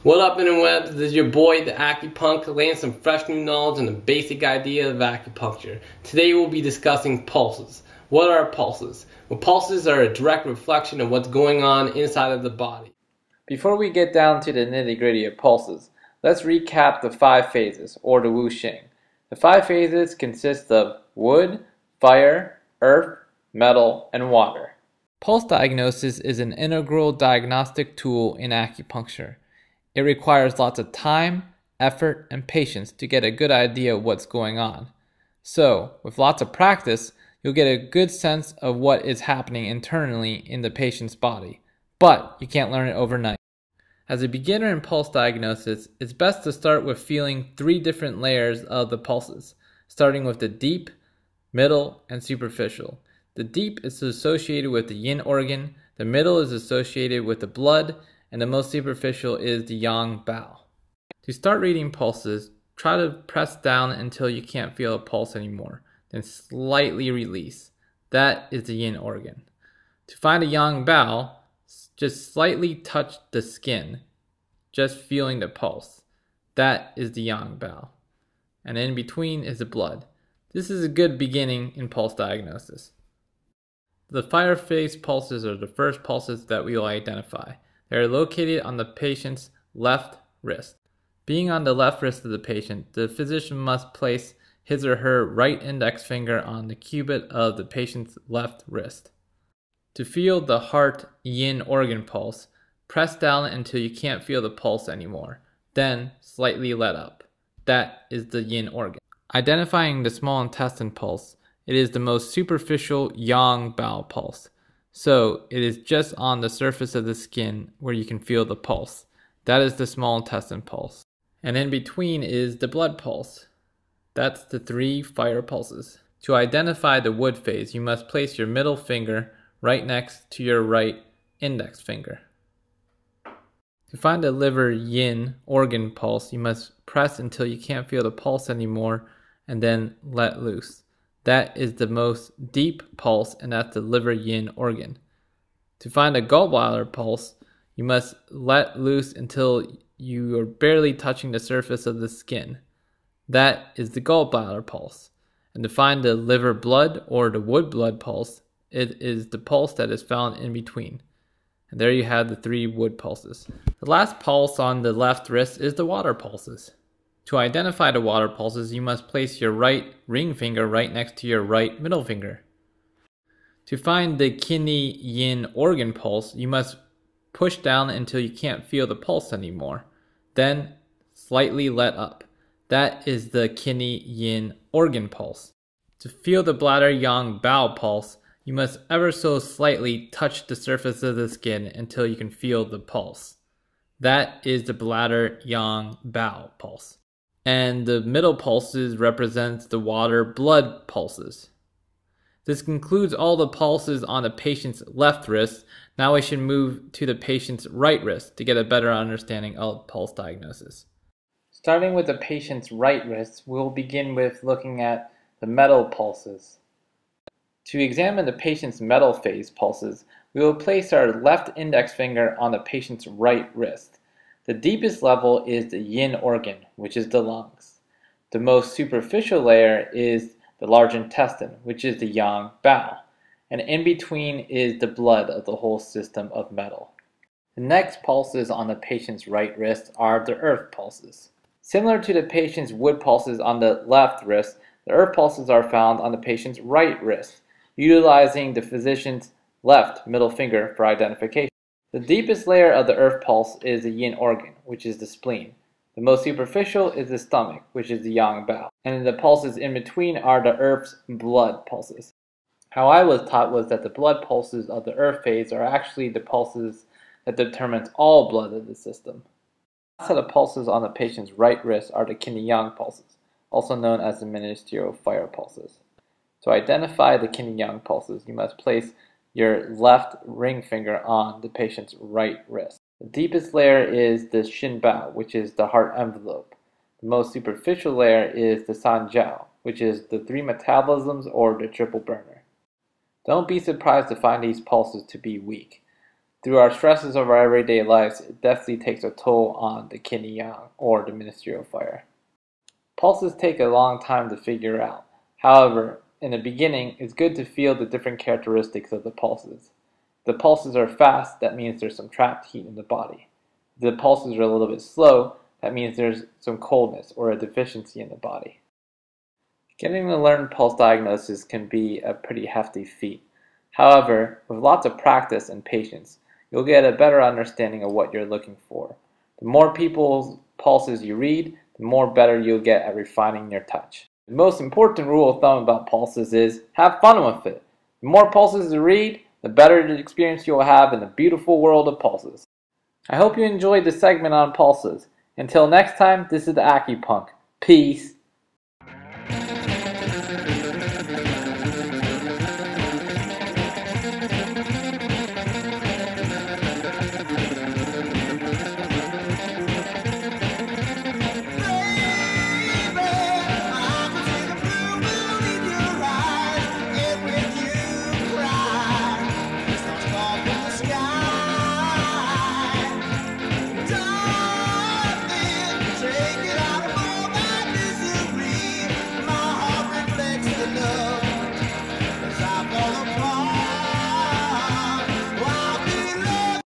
What up, interwebs? This is your boy, the Acupuncture, laying some fresh new knowledge on the basic idea of acupuncture. Today we'll be discussing pulses. What are pulses? Well, pulses are a direct reflection of what's going on inside of the body. Before we get down to the nitty-gritty of pulses, let's recap the 5 phases, or the Wuxing. The 5 phases consist of wood, fire, earth, metal, and water. Pulse diagnosis is an integral diagnostic tool in acupuncture. It requires lots of time, effort, and patience to get a good idea of what's going on. So, with lots of practice, you'll get a good sense of what is happening internally in the patient's body. But you can't learn it overnight. As a beginner in pulse diagnosis, it's best to start with feeling 3 different layers of the pulses, starting with the deep, middle, and superficial. The deep is associated with the Yin organ, the middle is associated with the blood, and the most superficial is the Yang Bowel. To start reading pulses, try to press down until you can't feel a pulse anymore, then slightly release. That is the Yin organ. To find a Yang Bowel, just slightly touch the skin, just feeling the pulse. That is the Yang Bowel. And in between is the blood. This is a good beginning in pulse diagnosis. The fire phase pulses are the first pulses that we will identify. They are located on the patient's left wrist. Being on the left wrist of the patient, the physician must place his or her right index finger on the cubit of the patient's left wrist. To feel the heart Yin organ pulse, press down until you can't feel the pulse anymore. Then slightly let up. That is the Yin organ. Identifying the small intestine pulse, it is the most superficial Yang Bowel pulse. So it is just on the surface of the skin where you can feel the pulse. That is the small intestine pulse. And in between is the blood pulse. That's the 3 fire pulses. To identify the wood phase, you must place your middle finger right next to your right index finger. To find the liver Yin organ pulse, you must press until you can't feel the pulse anymore and then let loose. That is the most deep pulse, and that's the liver Yin organ. To find a gallbladder pulse, you must let loose until you are barely touching the surface of the skin. That is the gallbladder pulse. And to find the liver blood or the wood blood pulse, it is the pulse that is found in between. And there you have the 3 wood pulses. The last pulse on the left wrist is the water pulses. To identify the water pulses, you must place your right ring finger right next to your right middle finger. To find the kidney Yin organ pulse, you must push down until you can't feel the pulse anymore. Then slightly let up. That is the kidney Yin organ pulse. To feel the bladder Yang Bowel pulse, you must ever so slightly touch the surface of the skin until you can feel the pulse. That is the bladder Yang Bowel pulse. And the middle pulses represents the water blood pulses. This concludes all the pulses on the patient's left wrist. Now we should move to the patient's right wrist to get a better understanding of pulse diagnosis. Starting with the patient's right wrist, we'll begin with looking at the metal pulses. To examine the patient's metal phase pulses, we will place our left index finger on the patient's right wrist. The deepest level is the Yin organ, which is the lungs. The most superficial layer is the large intestine, which is the Yang Bowel. And in between is the blood of the whole system of metal. The next pulses on the patient's right wrist are the earth pulses. Similar to the patient's wood pulses on the left wrist, the earth pulses are found on the patient's right wrist, utilizing the physician's left middle finger for identification. The deepest layer of the earth pulse is the Yin organ, which is the spleen. The most superficial is the stomach, which is the Yang Bowel. And the pulses in between are the earth's blood pulses. How I was taught was that the blood pulses of the earth phase are actually the pulses that determines all blood in the system. The last set of pulses on the patient's right wrist are the kidney Yang pulses, also known as the ministerial fire pulses. To identify the kidney Yang pulses, you must place your left ring finger on the patient's right wrist. The deepest layer is the Shin Bao, which is the heart envelope. The most superficial layer is the San Jiao, which is the 3 metabolisms or the triple burner. Don't be surprised to find these pulses to be weak. Through our stresses of our everyday lives, it definitely takes a toll on the yin yang, or the ministerial fire. Pulses take a long time to figure out. However, in the beginning, it's good to feel the different characteristics of the pulses. If the pulses are fast, that means there's some trapped heat in the body. If the pulses are a little bit slow, that means there's some coldness or a deficiency in the body. Getting to learn pulse diagnosis can be a pretty hefty feat. However, with lots of practice and patience, you'll get a better understanding of what you're looking for. The more people's pulses you read, the more better you'll get at refining your touch. The most important rule of thumb about pulses is have fun with it. The more pulses you read, the better the experience you'll have in the beautiful world of pulses. I hope you enjoyed the segment on pulses. Until next time, this is the Acupunk. Peace.